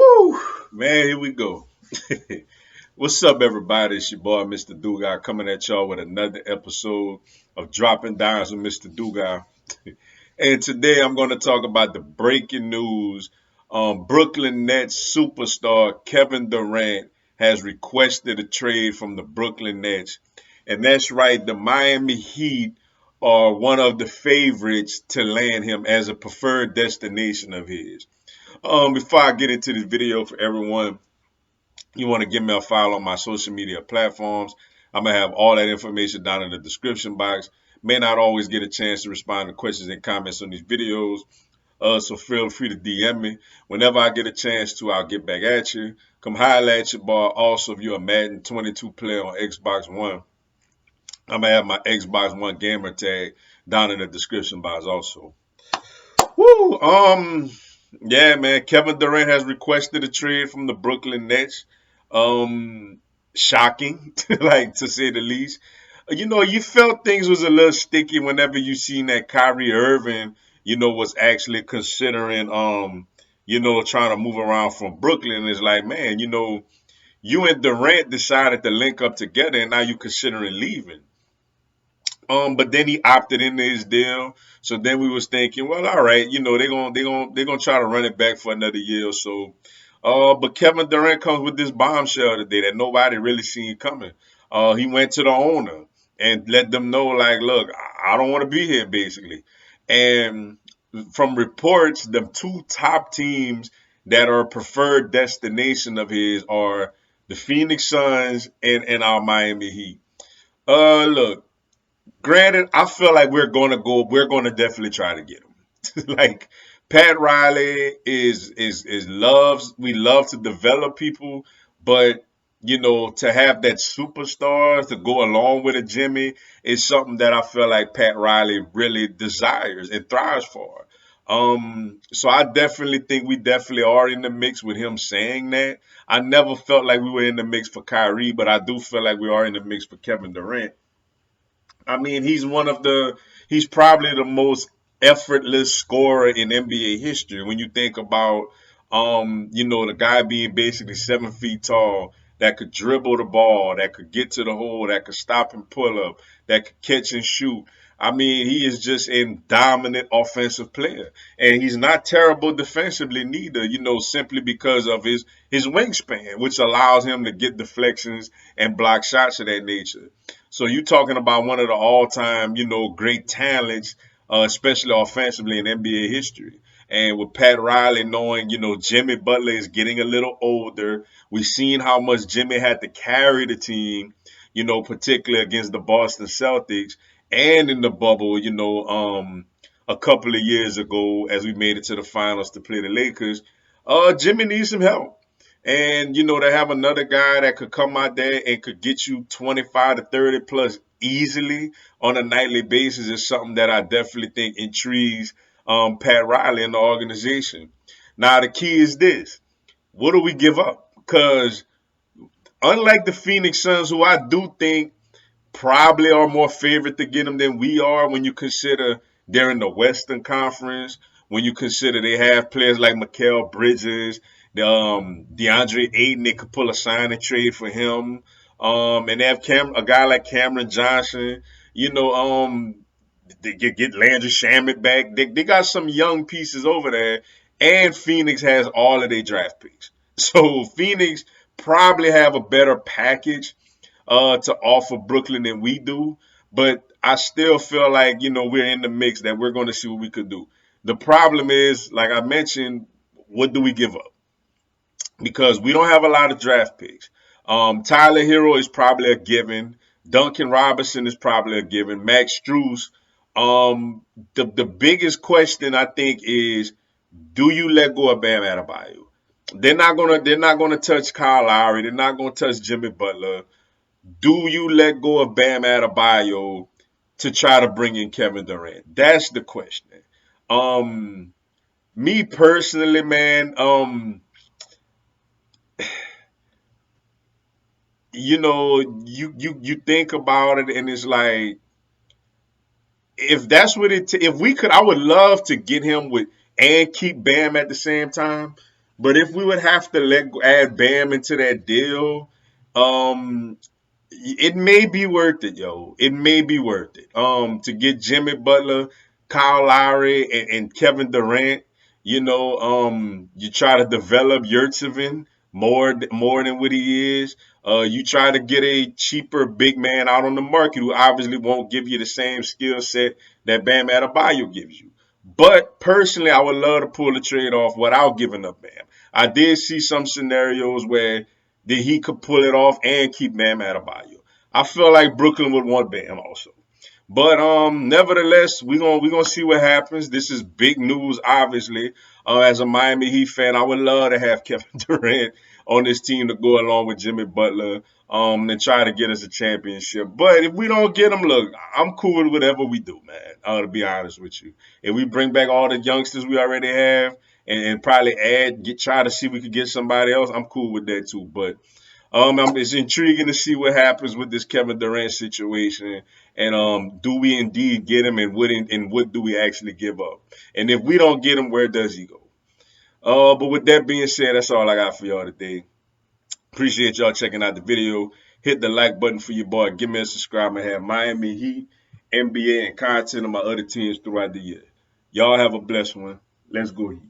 Woo! Man, here we go. What's up, everybody? It's your boy, Mr. Dugai, coming at y'all with another episode of Dropping Dimes with Mr. Dugai. And today I'm going to talk about the breaking news. Brooklyn Nets superstar Kevin Durant has requested a trade from the Brooklyn Nets. And that's right, the Miami Heat are one of the favorites to land him as a preferred destination of his. Before I get into this video, for everyone, you want to give me a follow on my social media platforms. I'm gonna have all that information down in the description box. May not always get a chance to respond to questions and comments on these videos, so feel free to DM me. Whenever I get a chance to, I'll get back at you. Come holler at your boy. Also, if you're a Madden 22 player on Xbox One, I'm gonna have my Xbox One gamer tag down in the description box also. Woo! Yeah, man. Kevin Durant has requested a trade from the Brooklyn Nets. Shocking, like to say the least. You felt things was a little sticky whenever you seen that Kyrie Irving, was actually considering, trying to move around from Brooklyn. It's like, man, you and Durant decided to link up together, and now you considering leaving. But then he opted into his deal. So then we was thinking, well, all right, they're gonna try to run it back for another year or so. But Kevin Durant comes with this bombshell today that nobody really seen coming. He went to the owner and let them know, like, look, I don't want to be here, basically. And from reports, the two top teams that are preferred destination of his are the Phoenix Suns and our Miami Heat. Look. Granted, I feel like we're gonna definitely try to get him. Like Pat Riley is loves we love to develop people, but to have that superstar to go along with a Jimmy is something that I feel like Pat Riley really desires and thrives for. So I definitely think we definitely are in the mix with him saying that. I never felt like we were in the mix for Kyrie, but I do feel like we are in the mix for Kevin Durant. I mean, he's probably the most effortless scorer in NBA history. When you think about, the guy being basically 7 feet tall, that could dribble the ball, that could get to the hole, that could stop and pull up, that could catch and shoot. I mean, he is just a dominant offensive player, and he's not terrible defensively neither. Simply because of his wingspan, which allows him to get deflections and block shots of that nature. So you talking about one of the all-time, great talents, especially offensively in NBA history. And with Pat Riley knowing, Jimmy Butler is getting a little older, we've seen how much Jimmy had to carry the team, particularly against the Boston Celtics and in the bubble, a couple of years ago as we made it to the finals to play the Lakers. Jimmy needs some help. And to have another guy that could come out there and could get you 25 to 30 plus easily on a nightly basis is something that I definitely think intrigues Pat Riley and the organization. Now the key is this: what do we give up? Because unlike the Phoenix Suns, who I do think probably are more favored to get them than we are, when you consider they're in the Western Conference, when you consider they have players like Mikal Bridges, DeAndre Ayton, they could pull a sign and trade for him. And they have a guy like Cameron Johnson. You know, they get Landry Shamet back. They got some young pieces over there, and Phoenix has all of their draft picks. So Phoenix probably have a better package to offer Brooklyn than we do. But I still feel like, we're in the mix that we're going to see what we could do. The problem is, like I mentioned, what do we give up? Because we don't have a lot of draft picks. Tyler Hero is probably a given. Duncan Robinson is probably a given. Max Strus. The biggest question I think is, do you let go of Bam Adebayo? They're not gonna touch Kyle Lowry. They're not gonna touch Jimmy Butler. Do you let go of Bam Adebayo to try to bring in Kevin Durant? That's the question. Um, Me personally, man, you think about it and it's like, if that's what if we could, I would love to get him with and keep Bam at the same time. But if we would have to add Bam into that deal, um, it may be worth it, yo. It may be worth it. To get Jimmy Butler, Kyle Lowry, and Kevin Durant. You try to develop Yurtsevin more than what he is. You try to get a cheaper big man out on the market who obviously won't give you the same skill set that Bam Adebayo gives you. But personally, I would love to pull the trade off without giving up Bam. I did see some scenarios where he could pull it off and keep Bam Adebayo. I feel like Brooklyn would want Bam also. But nevertheless, we gonna see what happens. This is big news, obviously. As a Miami Heat fan, I would love to have Kevin Durant on this team to go along with Jimmy Butler, and try to get us a championship. But if we don't get them, look, I'm cool with whatever we do, man. To be honest with you, if we bring back all the youngsters we already have, and probably try to see if we could get somebody else, I'm cool with that too. But it's intriguing to see what happens with this Kevin Durant situation, and do we indeed get him, and what do we actually give up? And if we don't get him, where does he go? But with that being said, that's all I got for y'all today. Appreciate y'all checking out the video. Hit the like button for your boy. Give me a subscribe. I have Miami Heat, NBA, and content of my other teams throughout the year. Y'all have a blessed one. Let's go Heat.